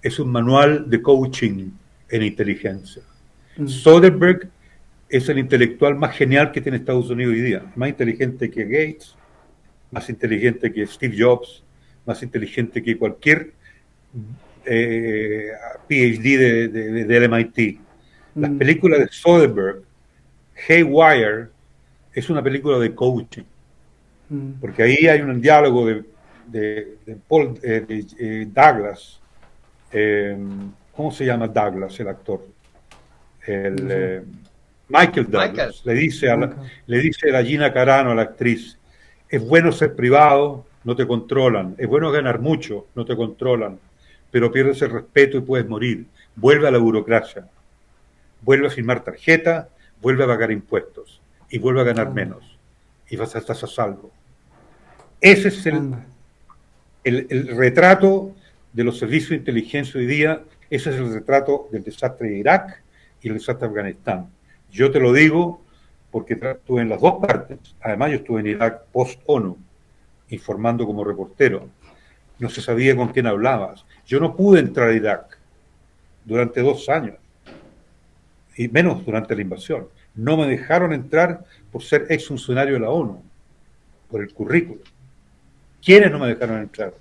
es un manual de coaching en inteligencia. Mm. Soderbergh es el intelectual más genial que tiene Estados Unidos hoy día, más inteligente que Gates, más inteligente que Steve Jobs, más inteligente que cualquier eh, PhD del MIT. Las Mm. películas de Soderbergh, Haywire, es una película de coaching, Mm. porque ahí hay un diálogo de Paul, Douglas, eh, ¿cómo se llama Douglas, el actor? El, No sé. Michael Michael. Douglas Michael. le dice a Gina Carano, a la actriz, es bueno ser privado, no te controlan, es bueno ganar mucho, no te controlan, pero pierdes el respeto y puedes morir. Vuelve a la burocracia, vuelve a firmar tarjeta, vuelve a pagar impuestos y vuelve a ganar Anda. menos y vas a estar a salvo. Ese es Anda. el retrato de los servicios de inteligencia hoy día, ese es el retrato del desastre de Irak y el desastre de Afganistán. Yo te lo digo porque estuve en las dos partes. Además, yo estuve en Irak post-ONU, informando como reportero. No se sabía con quién hablabas. Yo no pude entrar a Irak durante 2 años, y menos durante la invasión. No me dejaron entrar por ser exfuncionario de la ONU, por el currículo. ¿Quiénes no me dejaron entrar?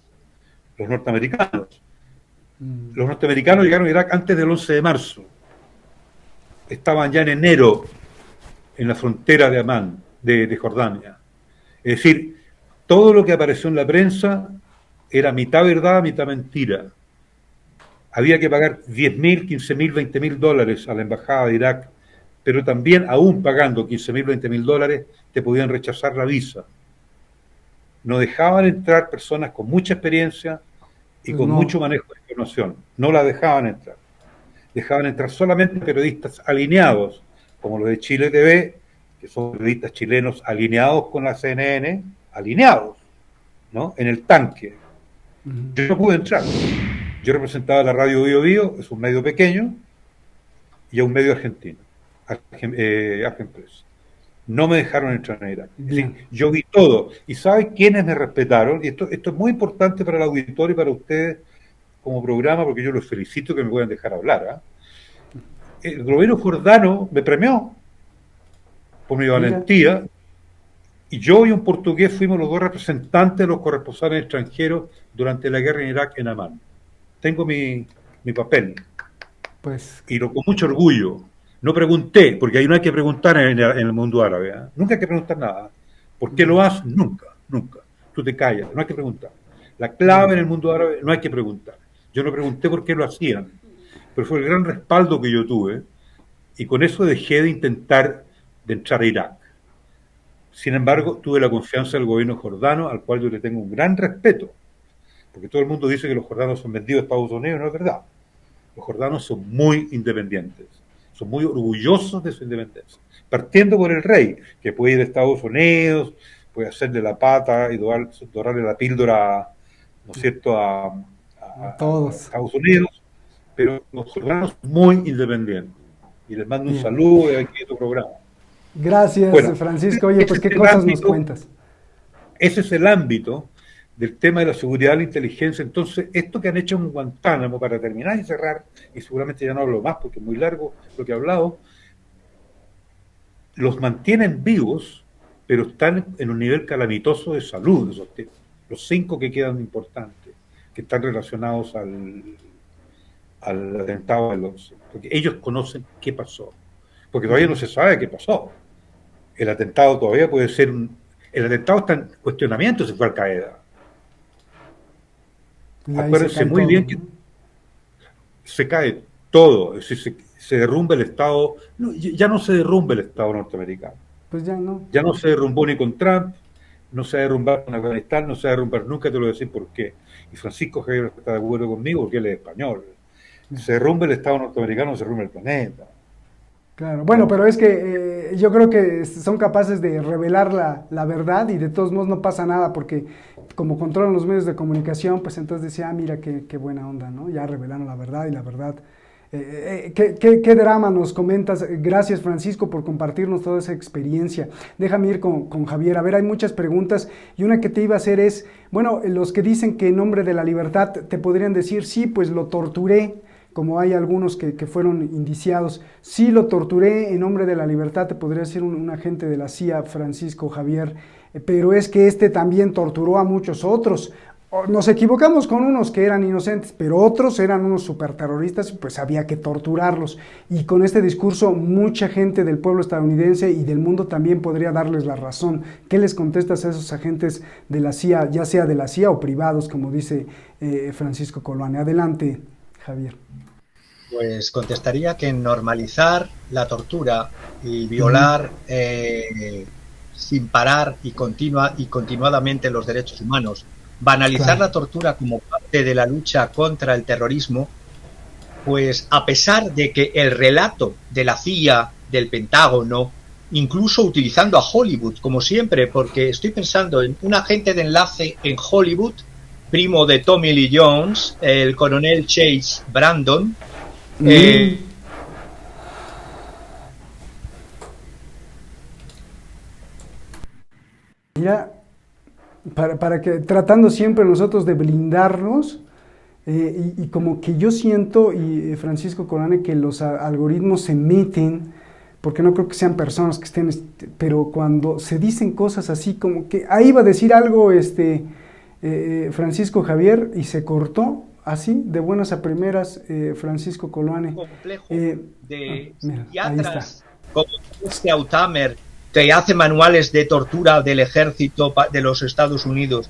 Los norteamericanos. Mm. Los norteamericanos llegaron a Irak antes del 11 de marzo. Estaban ya en enero en la frontera de Amán, de Jordania. Es decir, todo lo que apareció en la prensa era mitad verdad, mitad mentira. Había que pagar 10.000, 15.000, 20.000 dólares a la embajada de Irak, pero también, aún pagando 15.000, 20.000 dólares, te podían rechazar la visa. No dejaban entrar personas con mucha experiencia y Pues con no. mucho manejo de información. No la dejaban entrar. Dejaban entrar solamente periodistas alineados, como los de Chile TV, que son periodistas chilenos alineados con la CNN, alineados, ¿no? En el tanque. Mm. Yo no pude entrar. Yo representaba la radio Bio Bio, es un medio pequeño, y a un medio argentino, Argenpress. No me dejaron entrar en Irak. Es Bien. decir, yo vi todo. ¿Y sabe quiénes me respetaron? Y esto es muy importante para el auditorio y para ustedes como programa, porque yo los felicito que me puedan dejar hablar. ¿Eh? El gobierno jordano me premió por mi Mira. valentía, y yo y un portugués fuimos los dos representantes de los corresponsales extranjeros durante la guerra en Irak en Amán. Tengo mi papel Pues. y con mucho orgullo. No pregunté, porque ahí no hay que preguntar en el mundo árabe. ¿Eh? Nunca hay que preguntar nada. ¿Por qué lo Mm. haces? Nunca, nunca. Tú te callas, no hay que preguntar. La clave Bien. en el mundo árabe no hay que preguntar. Yo no pregunté por qué lo hacían, pero fue el gran respaldo que yo tuve, y con eso dejé de intentar de entrar a Irak. Sin embargo, tuve la confianza del gobierno jordano, al cual yo le tengo un gran respeto, porque todo el mundo dice que los jordanos son vendidos a Estados Unidos, no es verdad. Los jordanos son muy independientes, son muy orgullosos de su independencia, partiendo por el rey, que puede ir a Estados Unidos, puede hacerle la pata y dorarle la píldora, ¿no es cierto?, A a todos. Estados Unidos, pero los jordanos son muy independientes. Y les mando un Bien. saludo de aquí de tu programa. Gracias, Bueno, Francisco. Oye, ese pues es qué el cosas nos ámbito, cuentas. ese es el ámbito del tema de la seguridad y la inteligencia. Entonces, esto que han hecho en Guantánamo, para terminar y cerrar, y seguramente ya no hablo más porque es muy largo lo que he hablado, los mantienen vivos, pero están en un nivel calamitoso de salud de esos tipos. Los 5 que quedan importantes, que están relacionados al atentado del 11, porque ellos conocen qué pasó, porque todavía no Mm. se sabe qué pasó. El atentado todavía puede ser el atentado está en cuestionamiento si fue Al Qaeda. Y ahí se Acuérdense cae muy todo, bien que ¿no? se cae todo, es decir, se derrumba el Estado, no, ya no se derrumba el Estado norteamericano, Pues ya no. ya no se derrumbó ni con Trump, no se va a derrumbar con Afganistán, no se va a derrumbar nunca, te lo voy a decir por qué. Y Francisco Javier está de acuerdo conmigo porque él es español. Se derrumba el Estado norteamericano, se derrumba el planeta. Claro, bueno, ¿No? pero es que yo creo que son capaces de revelar la verdad y de todos modos no pasa nada porque como controlan los medios de comunicación, pues entonces decía, ah, mira qué buena onda, ¿no? Ya revelaron la verdad y la verdad ¿Qué drama nos comentas? Gracias, Francisco, por compartirnos toda esa experiencia. Déjame ir con Javier. A ver, hay muchas preguntas y una que te iba a hacer es, bueno, los que dicen que en nombre de la libertad te podrían decir, sí, pues lo torturé, como hay algunos que fueron indiciados. Sí, lo torturé en nombre de la libertad, te podría decir un agente de la CIA, Francisco Javier, pero es que también torturó a muchos otros. Nos equivocamos con unos que eran inocentes, pero otros eran unos superterroristas y pues había que torturarlos. Y con este discurso mucha gente del pueblo estadounidense y del mundo también podría darles la razón. ¿Qué les contestas a esos agentes de la CIA, ya sea de la CIA o privados, como dice Francisco Coloane? Adelante, Javier. Pues contestaría que normalizar la tortura y violar sin parar y continuadamente los derechos humanos, banalizar la tortura como parte de la lucha contra el terrorismo, pues a pesar de que el relato de la CIA, del Pentágono, incluso utilizando a Hollywood, como siempre, porque estoy pensando en un agente de enlace en Hollywood, primo de Tommy Lee Jones, el coronel Chase Brandon, Mira, para que tratando siempre nosotros de blindarnos y como que yo siento, y Francisco Coloane, que los algoritmos se meten, porque no creo que sean personas que estén, pero cuando se dicen cosas así como que, ahí iba a decir algo Francisco Javier y se cortó, así, de buenas a primeras, Francisco Coloane. Complejo de psiquiatras como Autamer, que hace manuales de tortura del ejército de los Estados Unidos,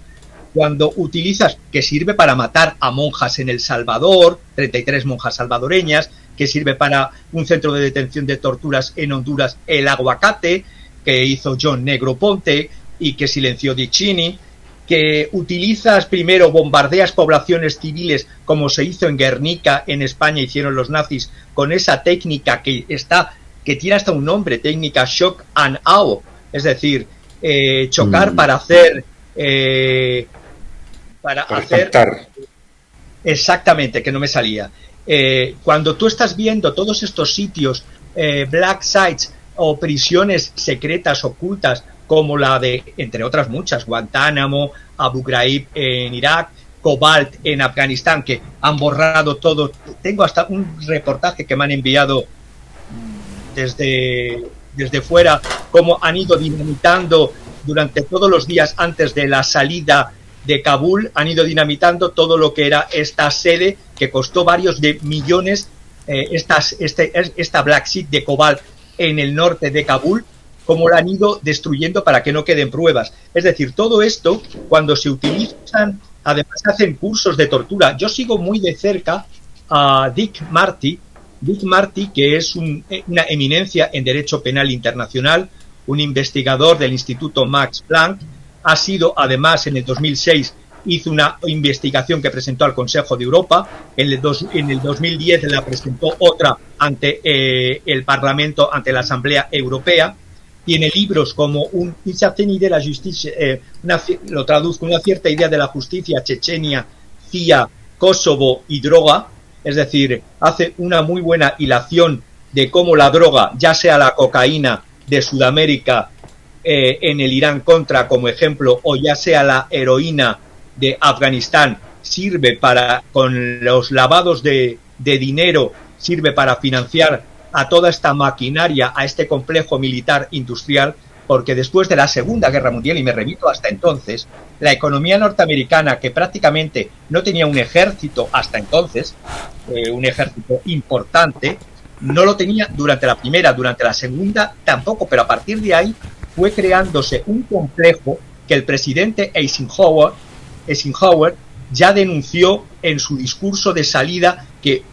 cuando utilizas, que sirve para matar a monjas en El Salvador, 33 monjas salvadoreñas, que sirve para un centro de detención de torturas en Honduras, El Aguacate, que hizo John Negroponte y que silenció Dick Cheney, que utilizas primero, bombardeas poblaciones civiles como se hizo en Guernica, en España hicieron los nazis, con esa técnica que tiene hasta un nombre, técnica shock and awe, es decir, chocar para hacer para hacer espantar. Exactamente, que no me salía. Cuando tú estás viendo todos estos sitios, black sites o prisiones secretas ocultas, como la de, entre otras muchas, Guantánamo, Abu Ghraib en Irak, Cobalt en Afganistán, que han borrado todo. Tengo hasta un reportaje que me han enviado desde fuera, cómo han ido dinamitando durante todos los días antes de la salida de Kabul, han ido dinamitando todo lo que era esta sede que costó varios de millones, esta Black Sea de Cobalt en el norte de Kabul, como la han ido destruyendo para que no queden pruebas. Es decir, todo esto, cuando se utilizan, además hacen cursos de tortura. Yo sigo muy de cerca a Dick Marty, que es una eminencia en derecho penal internacional, un investigador del Instituto Max Planck. Ha sido, además, en el 2006, hizo una investigación que presentó al Consejo de Europa. En el 2010 la presentó otra ante el Parlamento, ante la Asamblea Europea. Tiene libros como une certaine idée de la justicia, lo traduzco, una cierta idea de la justicia, Chechenia, CIA, Kosovo y droga. Es decir, hace una muy buena hilación de cómo la droga, ya sea la cocaína de Sudamérica en el Irán Contra como ejemplo, o ya sea la heroína de Afganistán, sirve para, con los lavados de dinero, sirve para financiar a toda esta maquinaria, a este complejo militar industrial, porque después de la Segunda Guerra Mundial, y me remito hasta entonces, la economía norteamericana, que prácticamente no tenía un ejército hasta entonces, un ejército importante, no lo tenía durante la Primera, durante la Segunda tampoco, pero a partir de ahí fue creándose un complejo que el presidente Eisenhower ya denunció en su discurso de salida, que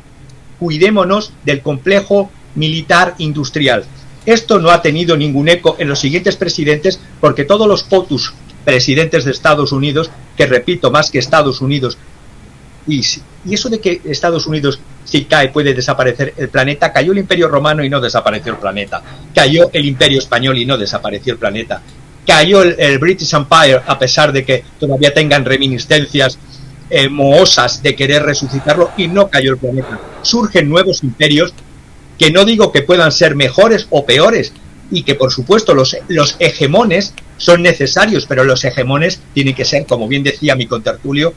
cuidémonos del complejo militar industrial. Esto no ha tenido ningún eco en los siguientes presidentes, porque todos los POTUS presidentes de Estados Unidos, que repito, más que Estados Unidos, y eso de que Estados Unidos, si cae, puede desaparecer el planeta, cayó el Imperio Romano y no desapareció el planeta, cayó el Imperio Español y no desapareció el planeta, cayó el British Empire, a pesar de que todavía tengan reminiscencias mohosas de querer resucitarlo, y no cayó el planeta. surgen nuevos imperios que no digo que puedan ser mejores o peores, y que por supuesto los hegemones son necesarios, pero los hegemones tienen que ser, como bien decía mi contertulio,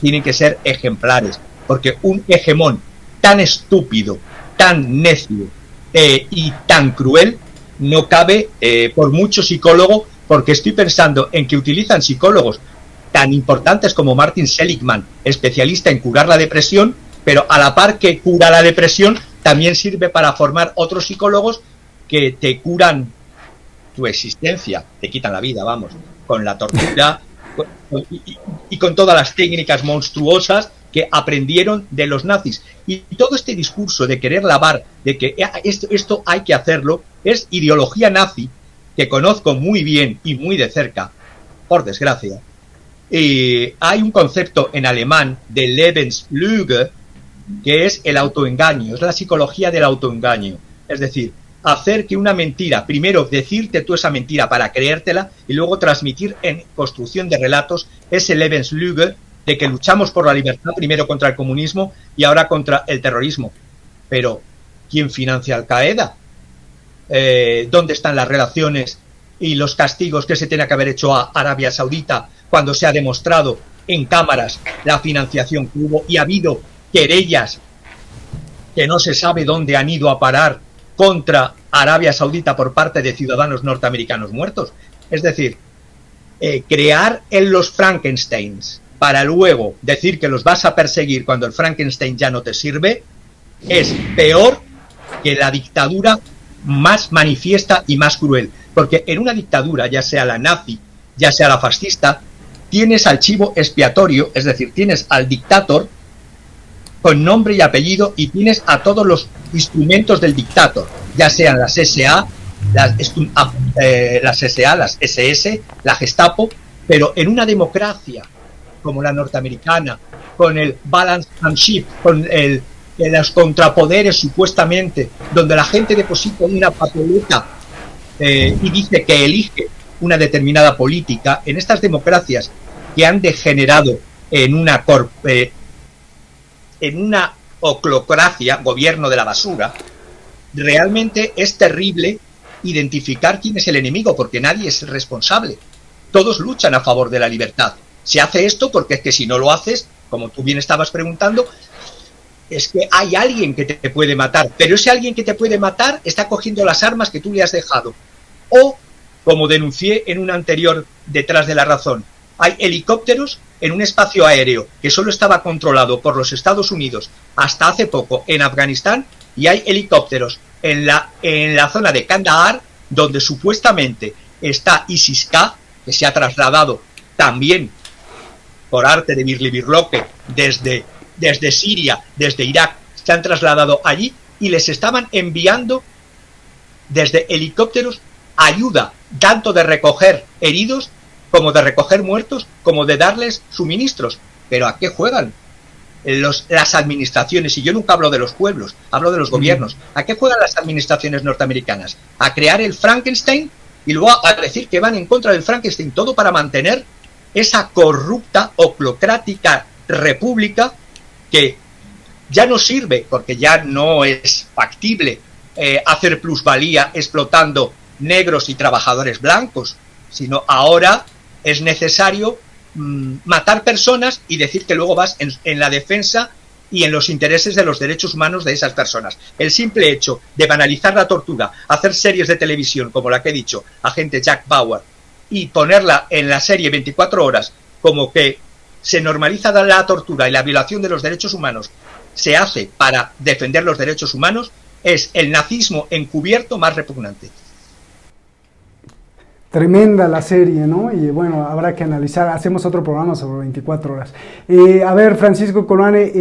tienen que ser ejemplares, porque un hegemón tan estúpido, tan necio y tan cruel no cabe por mucho psicólogo, porque estoy pensando en que utilizan psicólogos tan importantes como Martin Seligman, especialista en curar la depresión, pero a la par que cura la depresión, también sirve para formar otros psicólogos que te curan tu existencia, te quitan la vida, vamos, con la tortura y con todas las técnicas monstruosas que aprendieron de los nazis. Y todo este discurso de querer lavar, de que esto hay que hacerlo, es ideología nazi, que conozco muy bien y muy de cerca, por desgracia. Hay un concepto en alemán de Lebenslüge, que es el autoengaño, es la psicología del autoengaño. Es decir, hacer que una mentira, primero decirte tú esa mentira para creértela y luego transmitir en construcción de relatos ese Lebenslüge de que luchamos por la libertad primero contra el comunismo y ahora contra el terrorismo. Pero, ¿quién financia Al Qaeda? ¿Dónde están las relaciones y los castigos que se tiene que haber hecho a Arabia Saudita cuando se ha demostrado en cámaras la financiación que hubo y ha habido querellas que no se sabe dónde han ido a parar contra Arabia Saudita por parte de ciudadanos norteamericanos muertos? Es decir, crear en los Frankensteins para luego decir que los vas a perseguir cuando el Frankenstein ya no te sirve es peor que la dictadura más manifiesta y más cruel, porque en una dictadura, ya sea la nazi, ya sea la fascista, tienes al chivo expiatorio, es decir, tienes al dictador con nombre y apellido y tienes a todos los instrumentos del dictador, ya sean las SA, las SA, las SS, la Gestapo, pero en una democracia como la norteamericana, con el balance and shift, con los contrapoderes supuestamente, donde la gente deposita una papeleta y dice que elige una determinada política, en estas democracias que han degenerado en una oclocracia, gobierno de la basura, realmente es terrible identificar quién es el enemigo, porque nadie es responsable. Todos luchan a favor de la libertad. Se hace esto porque es que si no lo haces, como tú bien estabas preguntando, es que hay alguien que te puede matar, pero ese alguien que te puede matar está cogiendo las armas que tú le has dejado. O, como denuncié en un anterior Detrás de la Razón, hay helicópteros en un espacio aéreo que solo estaba controlado por los Estados Unidos hasta hace poco en Afganistán, y hay helicópteros en la zona de Kandahar, donde supuestamente está ISIS-K, que se ha trasladado también por arte de Birli Birloque desde Siria, desde Irak, se han trasladado allí y les estaban enviando desde helicópteros ayuda, tanto de recoger heridos como de recoger muertos, como de darles suministros. ¿Pero a qué juegan las administraciones? Y yo nunca hablo de los pueblos, hablo de los gobiernos. ¿A qué juegan las administraciones norteamericanas? A crear el Frankenstein y luego a decir que van en contra del Frankenstein, todo para mantener esa corrupta, oclocrática república que ya no sirve, porque ya no es factible hacer plusvalía explotando negros y trabajadores blancos, sino ahora es necesario matar personas y decir que luego vas en la defensa y en los intereses de los derechos humanos de esas personas. El simple hecho de banalizar la tortura, hacer series de televisión como la que he dicho, Agente Jack Bauer, y ponerla en la serie 24 horas como que se normaliza la tortura y la violación de los derechos humanos se hace para defender los derechos humanos, es el nazismo encubierto más repugnante. Tremenda la serie, ¿no? Y bueno, habrá que analizar, hacemos otro programa sobre 24 horas. A ver, Francisco Coloane,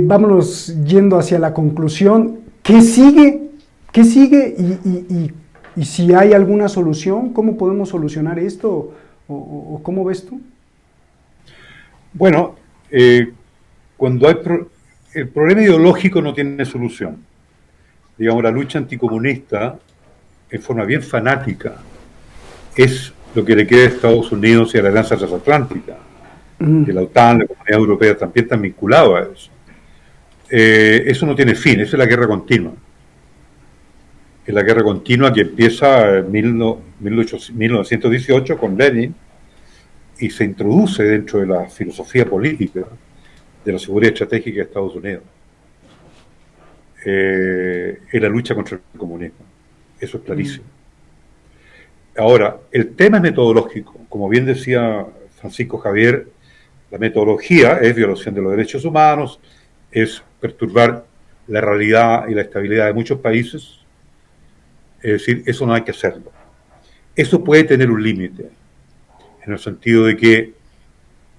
vámonos yendo hacia la conclusión. ¿Qué sigue? ¿Qué sigue? Y si hay alguna solución, ¿cómo podemos solucionar esto? ¿O cómo ves tú? Bueno, cuando hay el problema ideológico no tiene solución. Digamos, la lucha anticomunista, en forma bien fanática, es lo que le queda a Estados Unidos y a la Alianza Transatlántica, que la OTAN, la Comunidad Europea también están vinculados a eso. eso no tiene fin, esa es la guerra continua. Es la guerra continua que empieza en 1918 con Lenin y se introduce dentro de la filosofía política de la seguridad estratégica de Estados Unidos. En la lucha contra el comunismo. Eso es clarísimo. Ahora, el tema es metodológico. Como bien decía Francisco Javier, la metodología es violación de los derechos humanos, es perturbar la realidad y la estabilidad de muchos países. Es decir, eso no hay que hacerlo. Eso puede tener un límite, en el sentido de que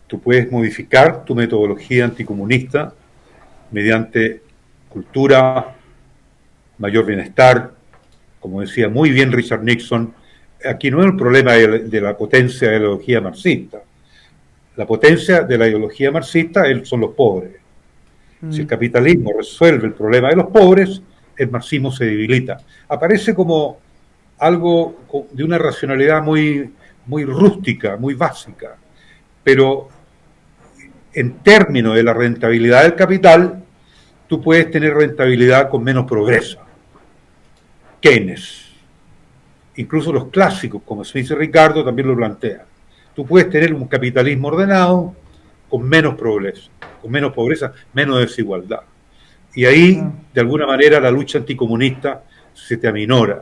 tú puedes modificar tu metodología anticomunista mediante cultura, mayor bienestar, como decía muy bien Richard Nixon. Aquí no es el problema de la potencia de la ideología marxista. La potencia de la ideología marxista son los pobres. Si el capitalismo resuelve el problema de los pobres, el marxismo se debilita. Aparece como algo de una racionalidad muy, muy rústica, muy básica, pero en términos de la rentabilidad del capital, tú puedes tener rentabilidad con menos progreso. Keynes, incluso los clásicos como Smith y Ricardo también lo plantean. Tú puedes tener un capitalismo ordenado con menos progreso, con menos pobreza, menos desigualdad. Y ahí, de alguna manera, la lucha anticomunista se te aminora.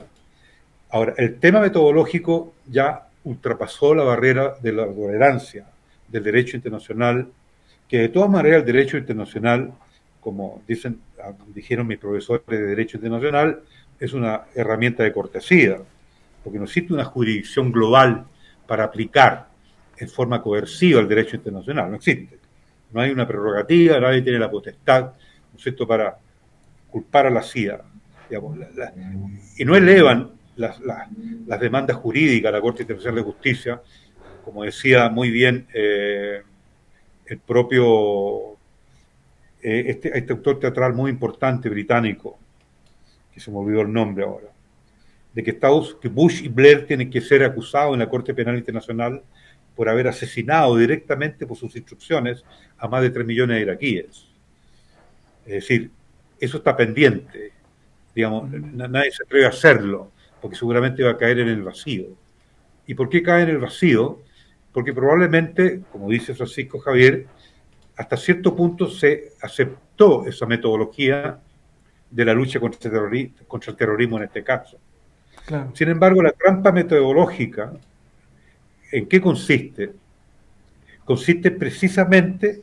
Ahora, el tema metodológico ya ultrapasó la barrera de la tolerancia del derecho internacional, que de todas maneras el derecho internacional, como dijeron mis profesores de derecho internacional, es una herramienta de cortesía, porque no existe una jurisdicción global para aplicar en forma coerciva el derecho internacional, no existe. No hay una prerrogativa, nadie tiene la potestad, ¿no es cierto?, para culpar a la CIA. Digamos, y no elevan las demandas jurídicas a la Corte Internacional de Justicia, como decía muy bien el propio este autor teatral muy importante británico, que se me olvidó el nombre ahora, de que Bush y Blair tienen que ser acusados en la Corte Penal Internacional por haber asesinado directamente por sus instrucciones a más de 3 millones de iraquíes. Es decir, eso está pendiente. Digamos, nadie se atreve a hacerlo, porque seguramente va a caer en el vacío. ¿Y por qué cae en el vacío? Porque probablemente, como dice Francisco Javier, hasta cierto punto se aceptó esa metodología de la lucha contra el terrorismo en este caso. Claro. Sin embargo, la trampa metodológica, ¿en qué consiste? Consiste precisamente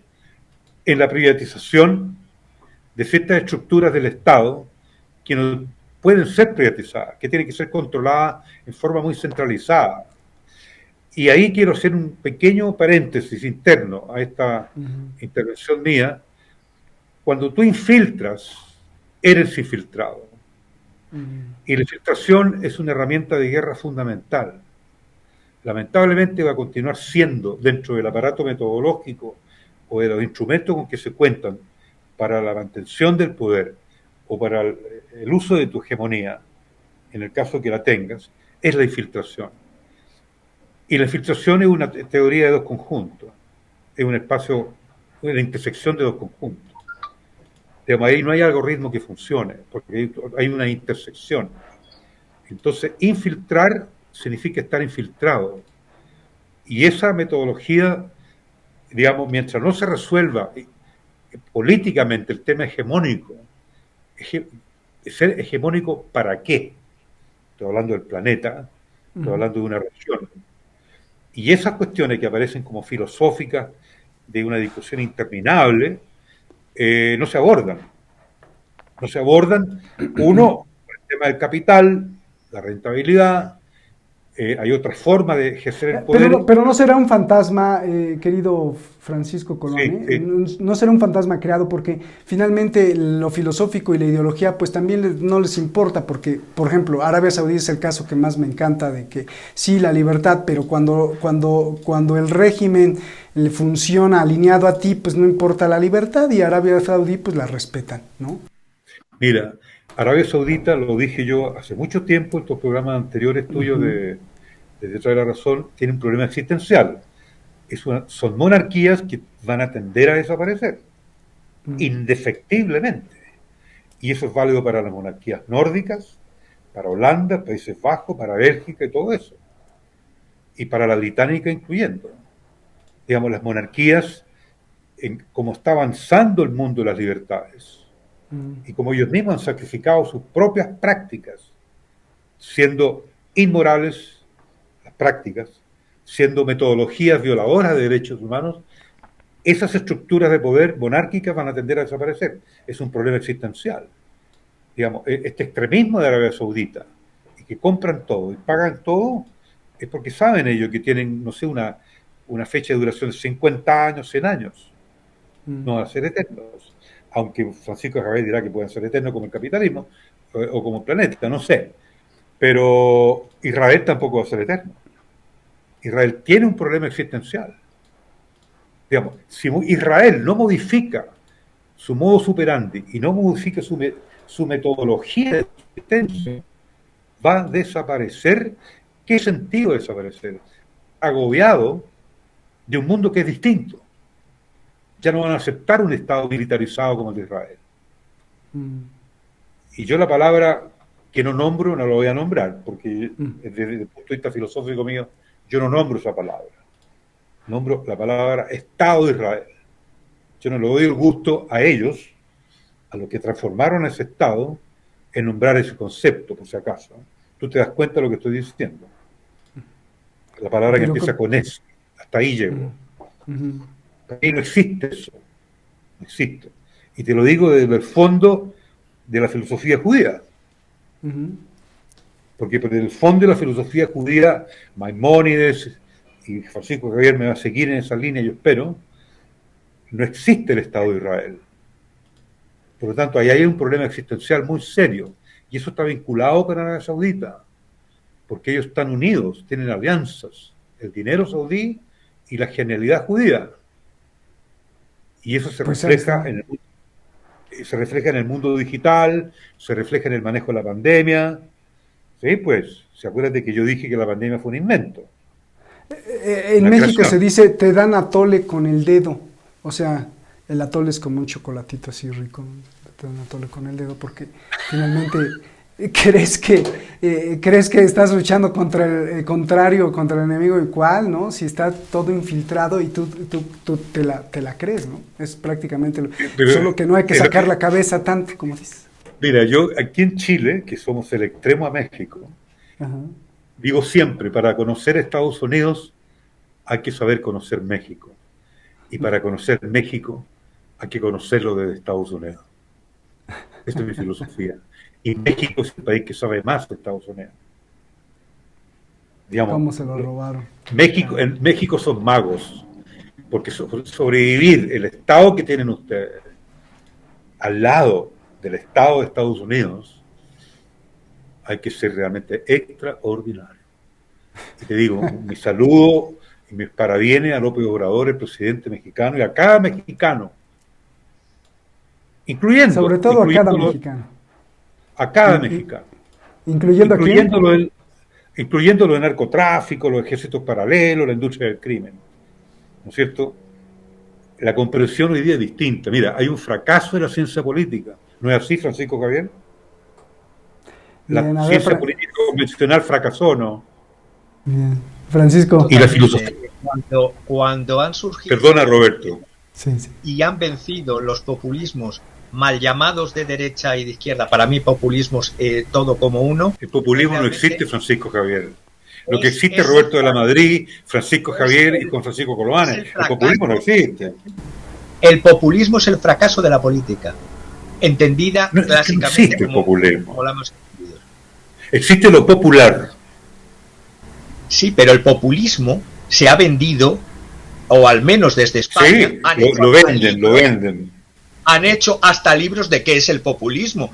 en la privatización de ciertas estructuras del Estado que no pueden ser privatizadas, que tienen que ser controladas en forma muy centralizada. Y ahí quiero hacer un pequeño paréntesis interno a esta intervención mía. Cuando tú infiltras, eres infiltrado. Y la infiltración es una herramienta de guerra fundamental. Lamentablemente va a continuar siendo, dentro del aparato metodológico o de los instrumentos con que se cuentan para la mantención del poder o para el uso de tu hegemonía, en el caso que la tengas, es la infiltración. Y la infiltración es una teoría de dos conjuntos, es un espacio, una intersección de dos conjuntos. Digamos, ahí no hay algoritmo que funcione, porque hay una intersección. Entonces, infiltrar significa estar infiltrado. Y esa metodología, digamos, mientras no se resuelva políticamente el tema hegemónico, ser hegemónico ¿para qué? Estoy hablando del planeta, estoy hablando de una región. Y esas cuestiones que aparecen como filosóficas de una discusión interminable, no se abordan. No se abordan, uno, el tema del capital, la rentabilidad, hay otra forma de ejercer el poder. Pero no será un fantasma, querido Francisco Colón, sí. No será un fantasma creado porque finalmente lo filosófico y la ideología pues también no les importa porque, por ejemplo, Arabia Saudí es el caso que más me encanta de que sí, la libertad, pero cuando el régimen le funciona alineado a ti, pues no importa la libertad y Arabia Saudí pues la respetan, ¿no? Mira, Arabia Saudita, lo dije yo hace mucho tiempo en estos programas anteriores tuyos de Detrás de la Razón, tiene un problema existencial. Son monarquías que van a tender a desaparecer. indefectiblemente. Y eso es válido para las monarquías nórdicas, para Holanda, Países Bajos, para Bélgica y todo eso. Y para la británica incluyendo. Digamos, las monarquías, como está avanzando el mundo de las libertades, y como ellos mismos han sacrificado sus propias prácticas, siendo inmorales las prácticas, siendo metodologías violadoras de derechos humanos, esas estructuras de poder monárquicas van a tender a desaparecer. Es un problema existencial. Digamos, este extremismo de Arabia Saudita, y que compran todo y pagan todo, es porque saben ellos que tienen, no sé, una fecha de duración de 50 años, 100 años. No van a ser eternos. Aunque Francisco Javier dirá que pueden ser eternos como el capitalismo o como el planeta, no sé. Pero Israel tampoco va a ser eterno. Israel tiene un problema existencial. Digamos, si Israel no modifica su modo operandi y no modifica su metodología de existencia, va a desaparecer. ¿Qué sentido desaparecer? Agobiado de un mundo que es distinto. Ya no van a aceptar un Estado militarizado como el de Israel. Y yo la palabra que no nombro no la voy a nombrar, porque desde el punto de vista filosófico mío, yo no nombro esa palabra. Nombro la palabra Estado de Israel. Yo no le doy el gusto a ellos, a los que transformaron ese Estado, en nombrar ese concepto, por si acaso. Tú te das cuenta de lo que estoy diciendo. La palabra que empieza con S. Hasta ahí llego. Ahí no existe eso. No existe. Y te lo digo desde el fondo de la filosofía judía. Porque por el fondo de la filosofía judía, Maimónides y Francisco Javier me va a seguir en esa línea, yo espero, no existe el Estado de Israel. Por lo tanto, ahí hay un problema existencial muy serio. Y eso está vinculado con Arabia Saudita, porque ellos están unidos, tienen alianzas, el dinero saudí y la genialidad judía. Y eso se refleja en el mundo digital, se refleja en el manejo de la pandemia. Sí, pues, se acuerdan de que yo dije que la pandemia fue un invento. En México se dice, te dan atole con el dedo. O sea, el atole es como un chocolatito así rico. Te dan atole con el dedo porque finalmente crees que estás luchando contra el contrario, contra el enemigo igual, ¿no? Si está todo infiltrado y tú te la crees, ¿no? Es prácticamente solo que no hay que sacar la cabeza tanto, como dices. Mira, yo aquí en Chile, que somos el extremo a México, digo siempre, para conocer Estados Unidos hay que saber conocer México. Y para conocer México hay que conocerlo desde Estados Unidos. Esta es mi filosofía. Y México es el país que sabe más de Estados Unidos. Digamos, ¿cómo se lo robaron? En México son magos, porque sobrevivir el Estado que tienen ustedes al lado del Estado de Estados Unidos, hay que ser realmente extraordinario. Y te digo, mi saludo y mis parabienes a López Obrador, el presidente mexicano, y a cada mexicano, incluyendo... Sobre todo a cada mexicano. A cada mexicano. Incluyéndolo en narcotráfico, los ejércitos paralelos, la industria del crimen. ¿No es cierto? La comprensión hoy día es distinta. Mira, hay un fracaso de la ciencia política. ¿No es así, Francisco Javier? La ciencia política convencional fracasó, ¿no? Bien. Francisco. Y la filosofía. Cuando han surgido... Perdona, Roberto. Sí. Y han vencido los populismos mal llamados de derecha y de izquierda, para mí populismos todo como uno. El populismo no existe, Francisco Javier. Lo que existe Roberto de la Madrid, Francisco Javier y Juan Francisco Coloane. El populismo no existe. El populismo es el fracaso de la política, entendida clásicamente. No existe el populismo. Como lo hemos entendido. Existe lo popular. Sí, pero el populismo se ha vendido, o al menos desde España, sí, lo venden. Han hecho hasta libros de qué es el populismo,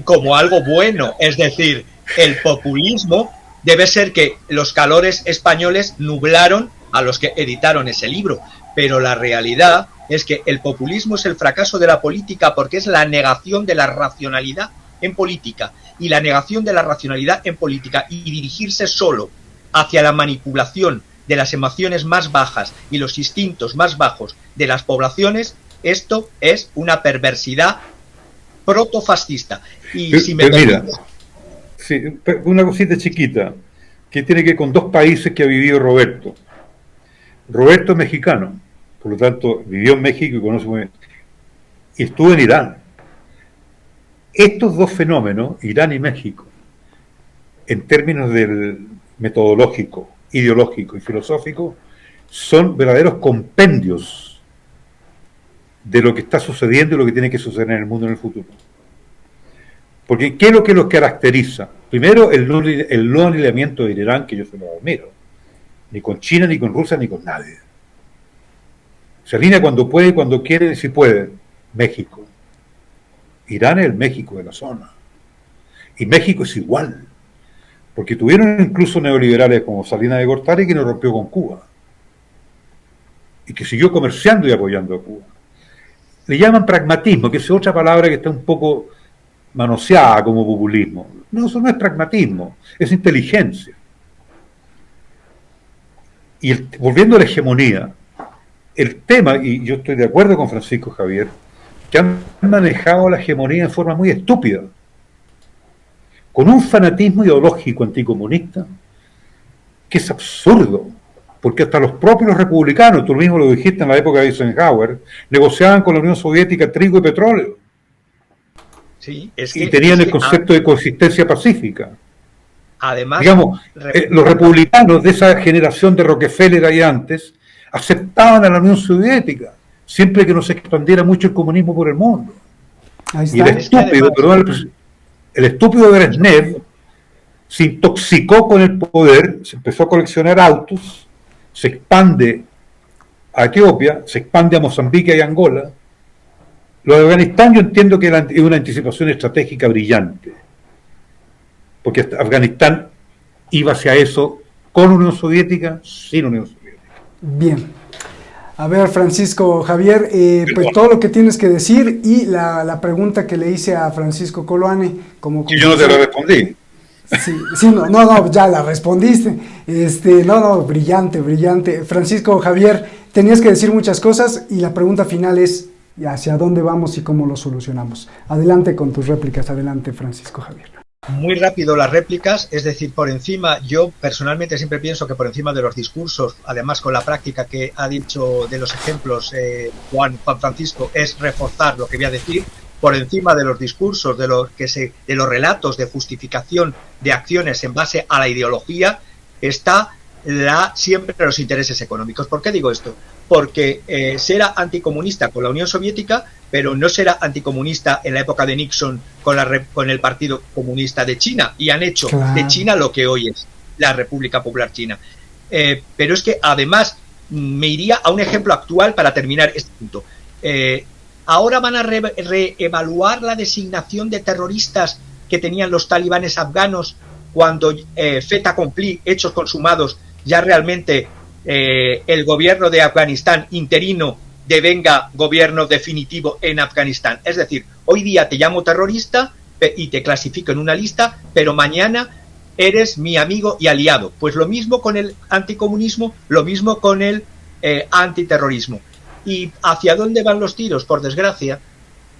como algo bueno. Es decir, el populismo debe ser que los calores españoles nublaron a los que editaron ese libro. Pero la realidad es que el populismo es el fracaso de la política porque es la negación de la racionalidad en política. Y la negación de la racionalidad en política y dirigirse solo hacia la manipulación de las emociones más bajas y los instintos más bajos de las poblaciones Esto es una perversidad protofascista. Y si me mira, sí, una cosita chiquita que tiene que ver con dos países que ha vivido Roberto. Roberto es mexicano, por lo tanto vivió en México y conoce muy bien. Y estuvo en Irán. Estos dos fenómenos, Irán y México, en términos del metodológico, ideológico y filosófico, son verdaderos compendios de lo que está sucediendo y lo que tiene que suceder en el mundo en el futuro. Porque ¿qué es lo que los caracteriza? Primero, el no alineamiento de Irán, que yo se lo admiro, ni con China, ni con Rusia, ni con nadie. Se alinea cuando puede, cuando quiere y si puede. México. Irán es el México de la zona. Y México es igual. Porque tuvieron incluso neoliberales como Salinas de Gortari que nos rompió con Cuba. Y que siguió comerciando y apoyando a Cuba. Le llaman pragmatismo, que es otra palabra que está un poco manoseada como populismo. No, eso no es pragmatismo, es inteligencia. Y volviendo a la hegemonía, el tema, y yo estoy de acuerdo con Francisco Javier, que han manejado la hegemonía en forma muy estúpida, con un fanatismo ideológico anticomunista que es absurdo, porque hasta los propios republicanos, tú mismo lo dijiste en la época de Eisenhower, negociaban con la Unión Soviética trigo y petróleo. Sí, es que, y tenían el concepto de coexistencia pacífica. Además, digamos, los republicanos de esa generación de Rockefeller ahí antes aceptaban a la Unión Soviética, siempre que no se expandiera mucho el comunismo por el mundo. Ahí está. Y el estúpido, el estúpido Brezhnev se intoxicó con el poder, se empezó a coleccionar autos, se expande a Etiopía, se expande a Mozambique y Angola. Lo de Afganistán yo entiendo que es una anticipación estratégica brillante, porque Afganistán iba hacia eso con Unión Soviética, sin Unión Soviética. Bien. A ver, Francisco Javier, pues todo lo que tienes que decir y la pregunta que le hice a Francisco Coloane, como yo no te la respondí. Sí, no, ya la respondiste. Brillante. Francisco Javier, tenías que decir muchas cosas y la pregunta final es hacia dónde vamos y cómo lo solucionamos. Adelante con tus réplicas, adelante, Francisco Javier. Muy rápido las réplicas, es decir, por encima, yo personalmente siempre pienso que por encima de los discursos, además con la práctica que ha dicho de los ejemplos Juan Francisco, es reforzar lo que voy a decir. Por encima de los discursos, de los relatos de justificación de acciones en base a la ideología, está siempre los intereses económicos. ¿Por qué digo esto? Porque será anticomunista con la Unión Soviética, pero no será anticomunista en la época de Nixon con el Partido Comunista de China, y han hecho de China lo que hoy es la República Popular China. Pero es que además me iría a un ejemplo actual para terminar este punto. Ahora van a reevaluar la designación de terroristas que tenían los talibanes afganos cuando fait accompli, hechos consumados, ya realmente el gobierno de Afganistán interino devenga gobierno definitivo en Afganistán. Es decir, hoy día te llamo terrorista y te clasifico en una lista, pero mañana eres mi amigo y aliado. Pues lo mismo con el anticomunismo, lo mismo con el antiterrorismo. ¿Y hacia dónde van los tiros? Por desgracia,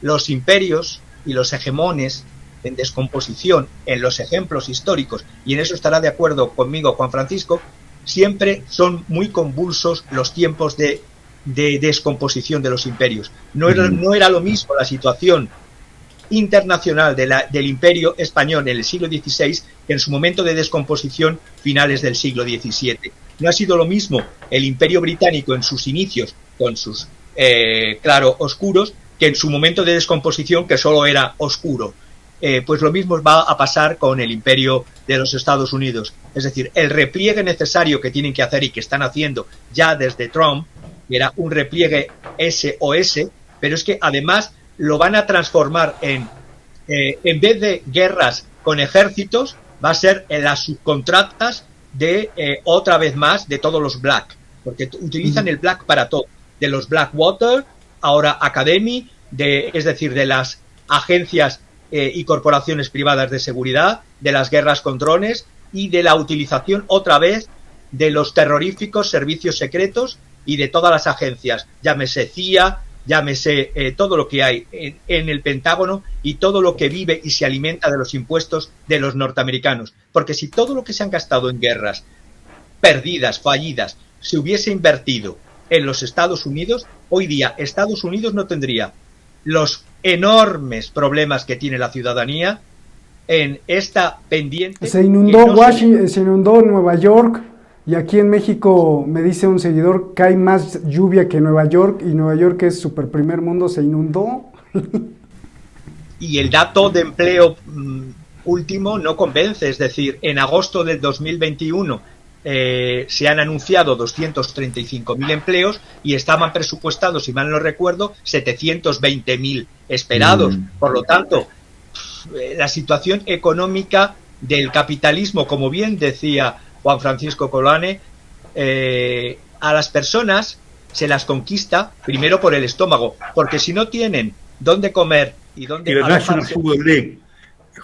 los imperios y los hegemones en descomposición en los ejemplos históricos, y en eso estará de acuerdo conmigo Juan Francisco, siempre son muy convulsos los tiempos de descomposición de los imperios. No era lo mismo la situación internacional del imperio español en el siglo XVI que en su momento de descomposición finales del siglo XVII. No ha sido lo mismo el imperio británico en sus inicios, con sus oscuros, que en su momento de descomposición, que solo era oscuro. Pues lo mismo va a pasar con el imperio de los Estados Unidos. Es decir, el repliegue necesario que tienen que hacer y que están haciendo ya desde Trump, que era un repliegue SOS, pero es que además lo van a transformar en vez de guerras con ejércitos, va a ser en las subcontratas de otra vez más de todos los black, porque utilizan el black para todo, de los Blackwater, ahora Academy, es decir, de las agencias y corporaciones privadas de seguridad, de las guerras con drones y de la utilización otra vez de los terroríficos servicios secretos y de todas las agencias, llámese CIA, llámese todo lo que hay en el Pentágono y todo lo que vive y se alimenta de los impuestos de los norteamericanos. Porque si todo lo que se han gastado en guerras perdidas, fallidas, se hubiese invertido en los Estados Unidos, hoy día Estados Unidos no tendría los enormes problemas que tiene la ciudadanía en esta pendiente. Se inundó Washington, se inundó Nueva York, y aquí en México me dice un seguidor que hay más lluvia que Nueva York, y Nueva York, que es super primer mundo, se inundó. Y el dato de empleo último no convence, es decir, en agosto del 2021 se han anunciado 235.000 empleos y estaban presupuestados, si mal no recuerdo, 720.000 esperados. Por lo tanto, la situación económica del capitalismo, como bien decía Juan Francisco Colane, a las personas se las conquista primero por el estómago, porque si no tienen dónde comer y dónde... Y la National Football League,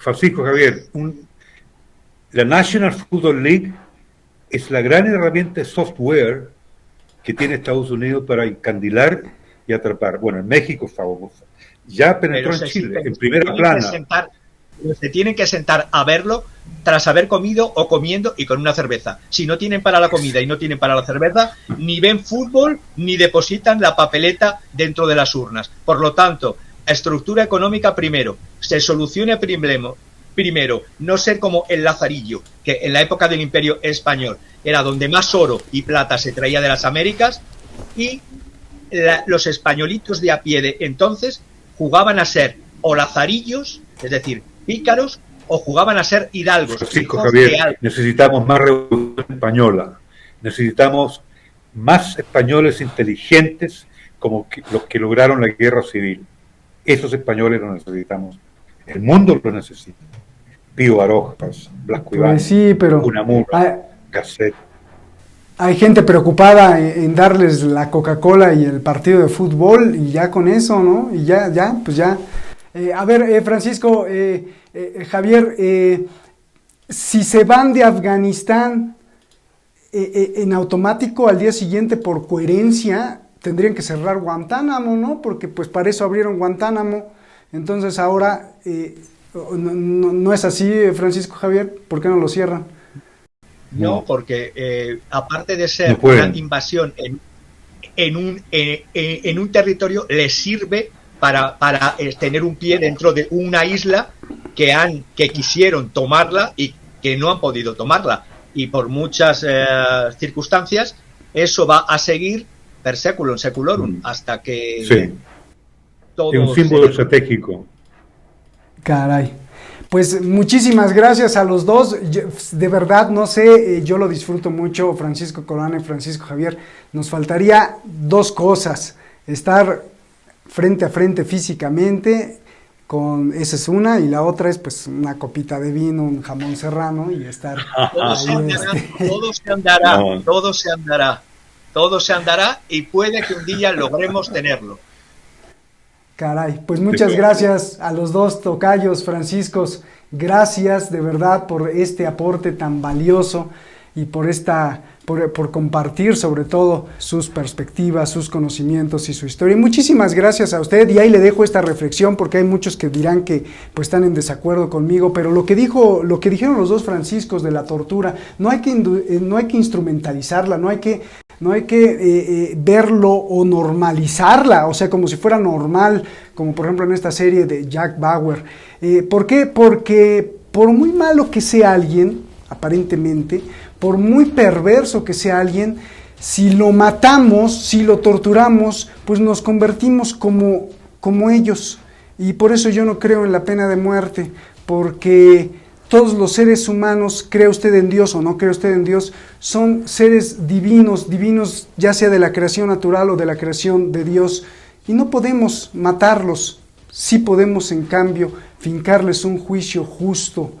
Francisco Javier, la National Football League es la gran herramienta de software que tiene Estados Unidos para encandilar y atrapar. Bueno, en México es fabulosa. Ya penetró en Chile, en primera plana. Se tienen que sentar a verlo tras haber comido o comiendo y con una cerveza. Si no tienen para la comida y no tienen para la cerveza, ni ven fútbol ni depositan la papeleta dentro de las urnas. Por lo tanto, la estructura económica primero, se solucione primero, no ser como el Lazarillo, que en la época del Imperio Español era donde más oro y plata se traía de las Américas, y los españolitos de a pie de entonces jugaban a ser o lazarillos, es decir, pícaros, o jugaban a ser hidalgos. Francisco Javier, necesitamos más revolución española, necesitamos más españoles inteligentes como los que lograron la guerra civil. Esos españoles los necesitamos, el mundo los necesita. Pío Barojas, Blasco Ibáñez, pues sí, pero Unamuno, Gasset. Hay gente preocupada en darles la Coca-Cola y el partido de fútbol, y ya con eso, ¿no? Y ya. A ver, Francisco, Javier, si se van de Afganistán, en automático al día siguiente, por coherencia, tendrían que cerrar Guantánamo, ¿no? Porque pues para eso abrieron Guantánamo. Entonces ahora, no es así, Francisco Javier, ¿por qué no lo cierran? No, porque aparte de ser una invasión en un territorio, les sirve para tener un pie dentro de una isla que quisieron tomarla y que no han podido tomarla. Y por muchas circunstancias, eso va a seguir per seculum seculorum hasta que... Sí, todo es un símbolo estratégico. Caray. Pues muchísimas gracias a los dos. De verdad, no sé, yo lo disfruto mucho, Francisco Colane, Francisco Javier. Nos faltaría dos cosas: estar frente a frente físicamente, esa es una, y la otra es pues una copita de vino, un jamón serrano y estar... Todo se andará y puede que un día logremos tenerlo. Caray, pues muchas gracias a los dos tocayos, Franciscos. Gracias de verdad por este aporte tan valioso y por compartir sobre todo sus perspectivas, sus conocimientos y su historia. Y muchísimas gracias a usted, y ahí le dejo esta reflexión porque hay muchos que dirán que pues están en desacuerdo conmigo, pero lo que dijeron los dos Franciscos de la tortura, no hay que instrumentalizarla, no hay que verlo o normalizarla, o sea, como si fuera normal, como por ejemplo en esta serie de Jack Bauer. ¿Por qué? Porque por muy malo que sea alguien, aparentemente, por muy perverso que sea alguien, si lo matamos, si lo torturamos, pues nos convertimos como ellos. Y por eso yo no creo en la pena de muerte, porque todos los seres humanos, crea usted en Dios o no crea usted en Dios, son seres divinos ya sea de la creación natural o de la creación de Dios, y no podemos matarlos. Sí podemos, en cambio, fincarles un juicio justo,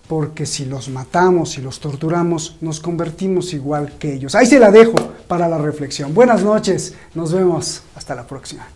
porque si los matamos, si los torturamos, nos convertimos igual que ellos. Ahí se la dejo para la reflexión. Buenas noches, nos vemos, hasta la próxima.